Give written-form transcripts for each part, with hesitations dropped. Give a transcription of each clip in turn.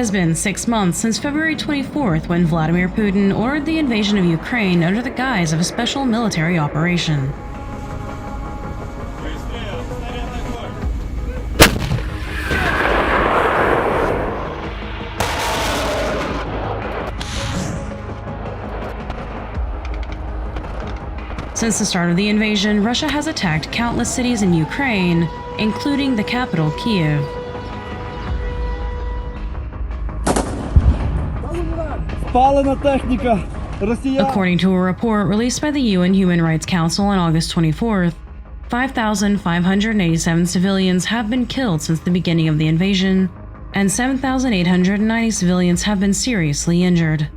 has been 6 months since February 24th when Vladimir Putin ordered the invasion of Ukraine under the guise of a special military operation. Since the start of the invasion, Russia has attacked countless cities in Ukraine, including the capital, Kyiv. According to a report released by the UN Human Rights Council on August 24th, 5,587 civilians have been killed since the beginning of the invasion, and 7,890 civilians have been seriously injured.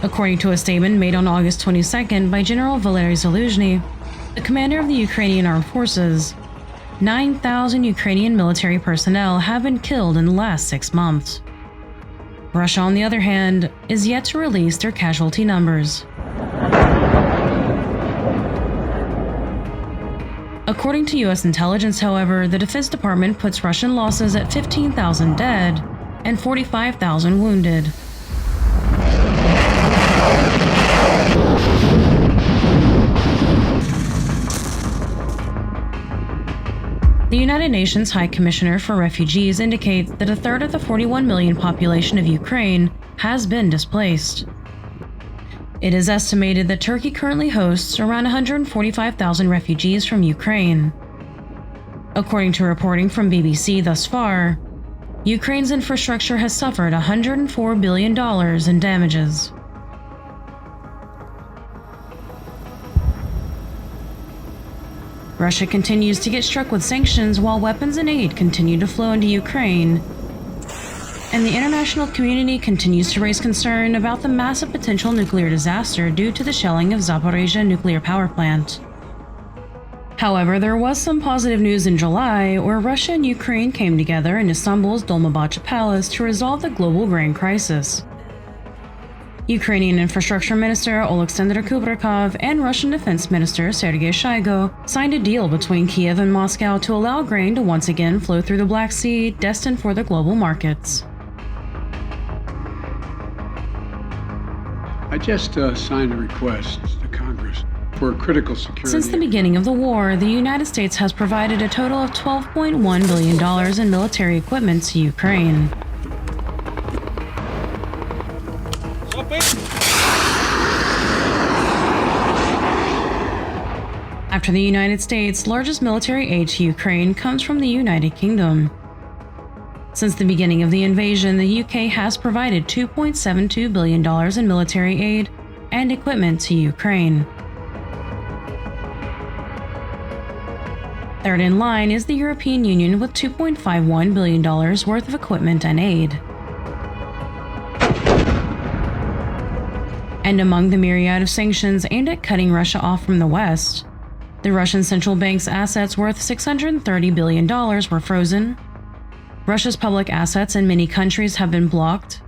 According to a statement made on August 22nd by General Valery Zaluzhny, the commander of the Ukrainian armed forces, 9,000 Ukrainian military personnel have been killed in the last 6 months. Russia, on the other hand, is yet to release their casualty numbers. According to U.S. intelligence, however, the Defense Department puts Russian losses at 15,000 dead and 45,000 wounded. The United Nations High Commissioner for Refugees indicates that a third of the 41 million population of Ukraine has been displaced. It is estimated that Turkey currently hosts around 145,000 refugees from Ukraine. According to reporting from BBC thus far, Ukraine's infrastructure has suffered $104 billion in damages. Russia continues to get struck with sanctions while weapons and aid continue to flow into Ukraine, and the international community continues to raise concern about the massive potential nuclear disaster due to the shelling of Zaporizhzhia nuclear power plant. However, there was some positive news in July where Russia and Ukraine came together in Istanbul's Dolmabahce Palace to resolve the global grain crisis. Ukrainian Infrastructure Minister Oleksandr Kubrakov and Russian Defense Minister Sergei Shoigu signed a deal between Kyiv and Moscow to allow grain to once again flow through the Black Sea, destined for the global markets. I just signed a request to Congress for critical security. Since the beginning of the war, the United States has provided a total of $12.1 billion in military equipment to Ukraine. After the United States, largest military aid to Ukraine comes from the United Kingdom. Since the beginning of the invasion, the UK has provided $2.72 billion in military aid and equipment to Ukraine. Third in line is the European Union with $2.51 billion worth of equipment and aid. And among the myriad of sanctions aimed at cutting Russia off from the West, the Russian central bank's assets worth $630 billion were frozen, Russia's public assets in many countries have been blocked,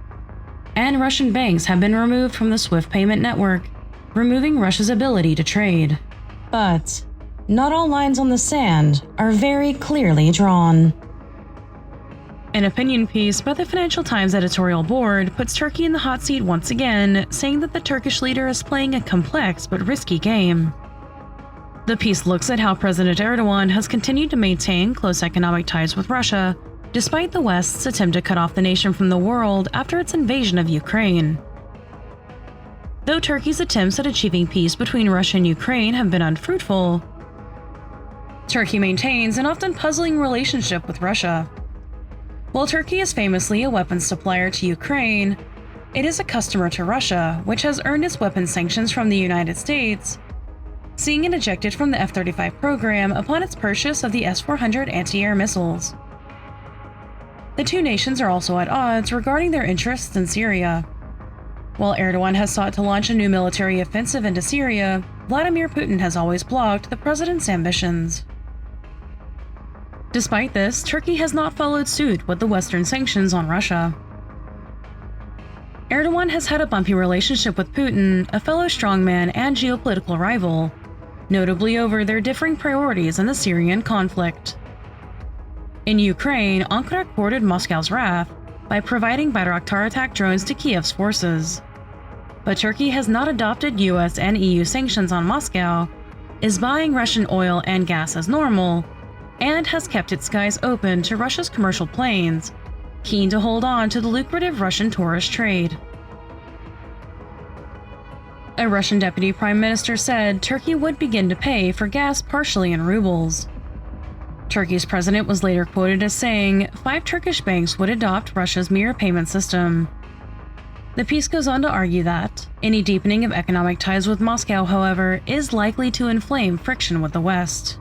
and Russian banks have been removed from the SWIFT payment network, removing Russia's ability to trade. But not all lines on the sand are very clearly drawn. An opinion piece by the Financial Times editorial board puts Turkey in the hot seat once again, saying that the Turkish leader is playing a complex but risky game. The piece looks at how President Erdoğan has continued to maintain close economic ties with Russia, despite the West's attempt to cut off the nation from the world after its invasion of Ukraine. Though Turkey's attempts at achieving peace between Russia and Ukraine have been unfruitful, Turkey maintains an often puzzling relationship with Russia. While Turkey is famously a weapons supplier to Ukraine, it is a customer to Russia, which has earned its weapons sanctions from the United States, seeing it ejected from the F-35 program upon its purchase of the S-400 anti-air missiles. The two nations are also at odds regarding their interests in Syria. While Erdoğan has sought to launch a new military offensive into Syria, Vladimir Putin has always blocked the president's ambitions. Despite this, Turkey has not followed suit with the Western sanctions on Russia. Erdoğan has had a bumpy relationship with Putin, a fellow strongman and geopolitical rival, notably over their differing priorities in the Syrian conflict. In Ukraine, Ankara courted Moscow's wrath by providing Bayraktar attack drones to Kyiv's forces. But Turkey has not adopted US and EU sanctions on Moscow, is buying Russian oil and gas as normal, and has kept its skies open to Russia's commercial planes, keen to hold on to the lucrative Russian tourist trade. A Russian deputy prime minister said Turkey would begin to pay for gas partially in rubles. Turkey's president was later quoted as saying 5 Turkish banks would adopt Russia's mirror payment system. The piece goes on to argue that any deepening of economic ties with Moscow, however, is likely to inflame friction with the West.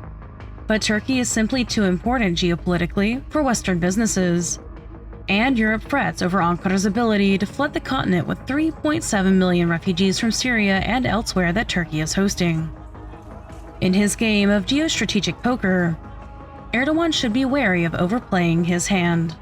But Turkey is simply too important geopolitically for Western businesses, and Europe frets over Ankara's ability to flood the continent with 3.7 million refugees from Syria and elsewhere that Turkey is hosting. In his game of geostrategic poker, Erdoğan should be wary of overplaying his hand.